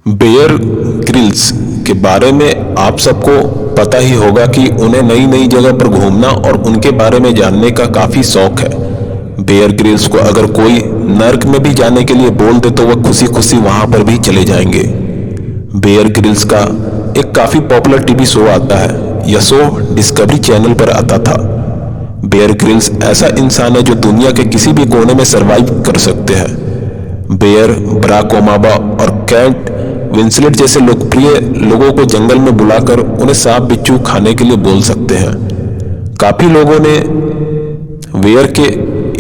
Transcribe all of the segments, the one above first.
Bear Grylls के बारे में आप सबको पता ही होगा कि उन्हें नई नई जगह पर घूमना और उनके बारे में जानने का काफ़ी शौक है। बेयर ग्रिल्स को अगर कोई नर्क में भी जाने के लिए बोल दे तो वह खुशी खुशी वहां पर भी चले जाएंगे। बेयर ग्रिल्स का एक काफ़ी पॉपुलर टीवी शो आता है। यह शो डिस्कवरी चैनल पर आता था। बेयर ग्रिल्स ऐसा इंसान है जो दुनिया के किसी भी कोने में सरवाइव कर सकते हैं। बेयर बराक ओबामा और कैट विंसलेट जैसे लोकप्रिय लोगों को जंगल में बुलाकर उन्हें सांप बिच्छू खाने के लिए बोल सकते हैं। काफी लोगों ने बेयर के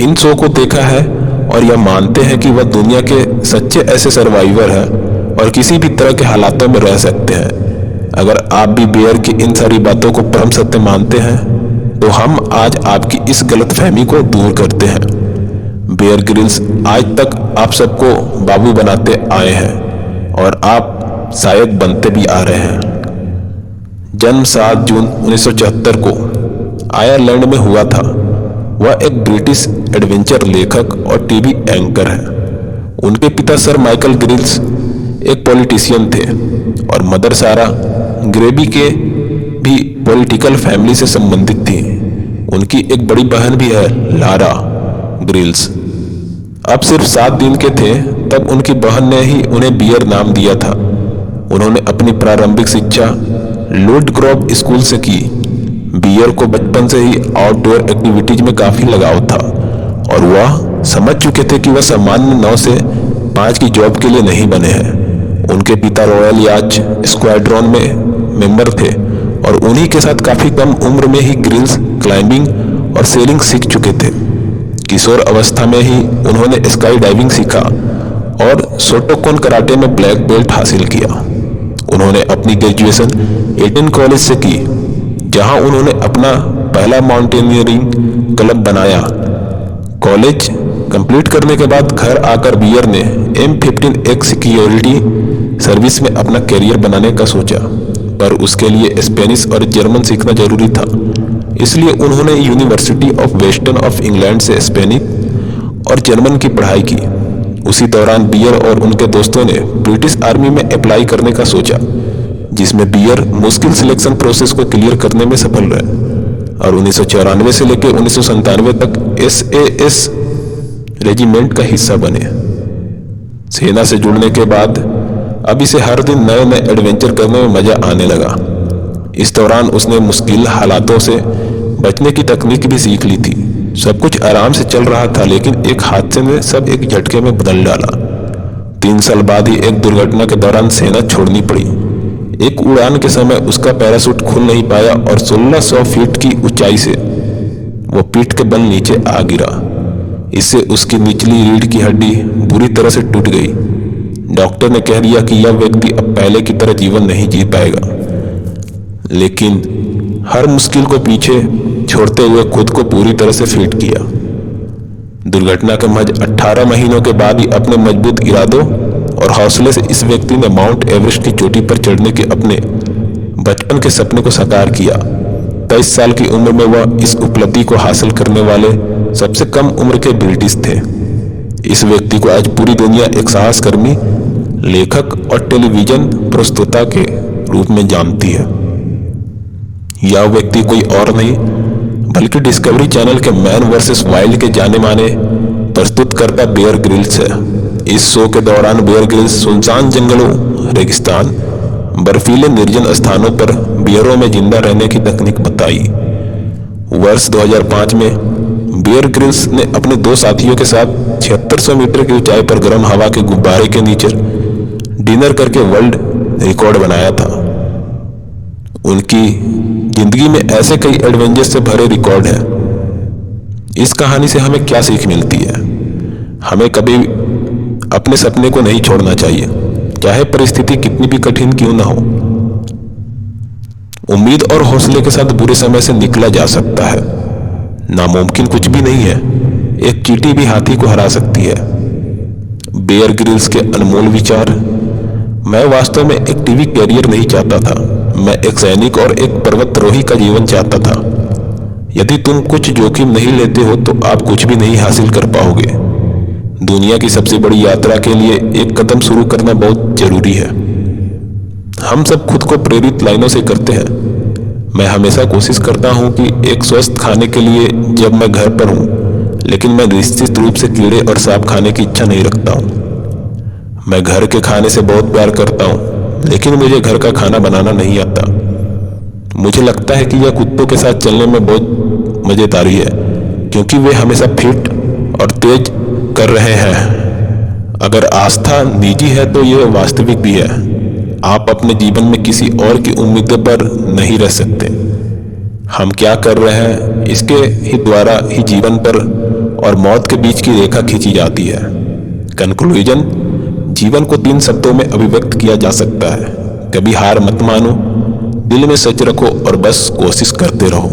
इन शो को देखा है और यह मानते हैं कि वह दुनिया के सच्चे ऐसे सर्वाइवर हैं और किसी भी तरह के हालातों में रह सकते हैं। अगर आप भी बेयर की इन सारी बातों को परम सत्य मानते हैं तो हम आज आपकी इस गलतफहमी को दूर करते हैं। बेयर ग्रिल्स आज तक आप सबको बाबू बनाते आए हैं और आप शायद बनते भी आ रहे हैं। जन्म 7 जून 1974 को आयरलैंड में हुआ था। वह एक ब्रिटिश एडवेंचर लेखक और टीवी एंकर है। उनके पिता सर माइकल ग्रिल्स एक पॉलिटिशियन थे और मदर सारा ग्रेबी के भी पॉलिटिकल फैमिली से संबंधित थी। उनकी एक बड़ी बहन भी है, लारा ग्रिल्स। अब सिर्फ 7 दिन के थे तब उनकी बहन ने ही उन्हें बियर नाम दिया था। उन्होंने अपनी प्रारंभिक शिक्षा लुड ग्रोव स्कूल से की। बियर को बचपन से ही आउटडोर एक्टिविटीज में काफी लगाव था और वह समझ चुके थे कि वह सामान्य 9 से 5 की जॉब के लिए नहीं बने हैं। उनके पिता रॉयल याच स्क्वाड्रॉन में मेंबर थे और उन्हीं के साथ काफी कम उम्र में ही ग्रिल्स क्लाइंबिंग और सेलिंग सीख चुके थे। किशोर अवस्था में ही उन्होंने स्काई डाइविंग सीखा और शोटोकन कराटे में ब्लैक बेल्ट हासिल किया। उन्होंने अपनी ग्रेजुएशन एटन कॉलेज से की, जहां उन्होंने अपना पहला माउंटेनियरिंग क्लब बनाया। कॉलेज कंप्लीट करने के बाद घर आकर बियर ने M15 सिक्योरिटी सर्विस में अपना करियर बनाने का सोचा, पर उसके लिए स्पेनिश और जर्मन सीखना जरूरी था। इसलिए उन्होंने university of western of England से स्पेनिश और जर्मन की पढ़ाई की। उसी दौरान बियर और उनके दोस्तों ने ब्रिटिश आर्मी में अप्लाई करने का सोचा, जिसमें बियर मुश्किल सिलेक्शन प्रोसेस को क्लियर करने में सफल रहे और 1994 से लेकर 1997 तक SAS रेजिमेंट का हिस्सा बने। सेना से जुड़ने के बाद अब इसे हर दिन नए नए एडवेंचर करने में मजा आने लगा। इस दौरान उसने मुश्किल हालातों से बचने की तकनीक भी सीख ली थी। सब कुछ आराम से चल रहा था, लेकिन एक हादसे ने सब एक झटके में बदल डाला। 3 साल बाद ही एक दुर्घटना के दौरान सेना छोड़नी पड़ी। एक उड़ान के समय उसका पैराशूट खुल नहीं पाया और 1600 फीट की ऊंचाई से वो पीठ के बल नीचे आ गिरा। इससे उसकी निचली रीढ़ की हड्डी बुरी तरह से टूट गई। डॉक्टर ने कह दिया कि यह व्यक्ति अब पहले की तरह जीवन नहीं जी पाएगा, लेकिन हर मुश्किल को पीछे छोड़ते हुए खुद को पूरी तरह से फिट किया। दुर्घटना के महज 18 महीनों के बाद ही अपने मजबूत इरादों और हौसले से इस व्यक्ति ने माउंट एवरेस्ट की चोटी पर चढ़ने के अपने बचपन के सपने को साकार किया। 23 साल की उम्र में वह इस उपलब्धि को हासिल करने वाले सबसे कम उम्र के ब्रिटिश थे। इस व्यक्ति को आज पूरी दुनिया एक साहसकर्मी, लेखक और टेलीविजन प्रस्तुता के रूप में जानती है। यह व्यक्ति कोई और नहीं बल्कि डिस्कवरी चैनल के मैन वर्सेस वाइल्ड के जाने माने प्रस्तुतकर्ता बेयर ग्रिल्स है। इस शो के दौरान बेयर ग्रिल्स सुनसान जंगलों, रेगिस्तान, बर्फीले निर्जन स्थानों पर बियरों में जिंदा रहने की तकनीक बताई। वर्ष 2005 में बेयर ग्रिल्स ने अपने 2 साथियों के साथ 7600 मीटर की ऊंचाई पर गर्म हवा के गुब्बारे के नीचे डिनर करके वर्ल्ड रिकॉर्ड बनाया था। उनकी जिंदगी में ऐसे कई एडवेंचर से भरे रिकॉर्ड हैं। इस कहानी से हमें क्या सीख मिलती है? हमें कभी अपने सपने को नहीं छोड़ना चाहिए, चाहे परिस्थिति कितनी भी कठिन क्यों ना हो। उम्मीद और हौसले के साथ बुरे समय से निकला जा सकता है। नामुमकिन कुछ भी नहीं है। एक चींटी भी हाथी को हरा सकती है। बेयर ग्रिल्स के अनमोल विचार। मैं वास्तव में एक टीवी कैरियर नहीं चाहता था। मैं एक सैनिक और एक पर्वतारोही का जीवन चाहता था। यदि तुम कुछ जोखिम नहीं लेते हो तो आप कुछ भी नहीं हासिल कर पाओगे। दुनिया की सबसे बड़ी यात्रा के लिए एक कदम शुरू करना बहुत जरूरी है। हम सब खुद को प्रेरित लाइनों से करते हैं। मैं हमेशा कोशिश करता हूं कि एक स्वस्थ खाने के लिए जब मैं घर पर हूं, लेकिन मैं निश्चित रूप से कीड़े और सांप खाने की इच्छा नहीं रखता हूं। मैं घर के खाने से बहुत प्यार करता हूं, लेकिन मुझे घर का खाना बनाना नहीं आता। मुझे लगता है कि यह कुत्तों के साथ चलने में बहुत मजेदारी है, क्योंकि वे हमेशा फिट और तेज कर रहे हैं। अगर आस्था निजी है तो यह वास्तविक भी है। आप अपने जीवन में किसी और की उम्मीदों पर नहीं रह सकते। हम क्या कर रहे हैं इसके ही द्वारा ही जीवन पर और मौत के बीच की रेखा खींची जाती है। कंक्लूजन, जीवन को 3 शब्दों में अभिव्यक्त किया जा सकता है। कभी हार मत मानो, दिल में सच रखो और बस कोशिश करते रहो।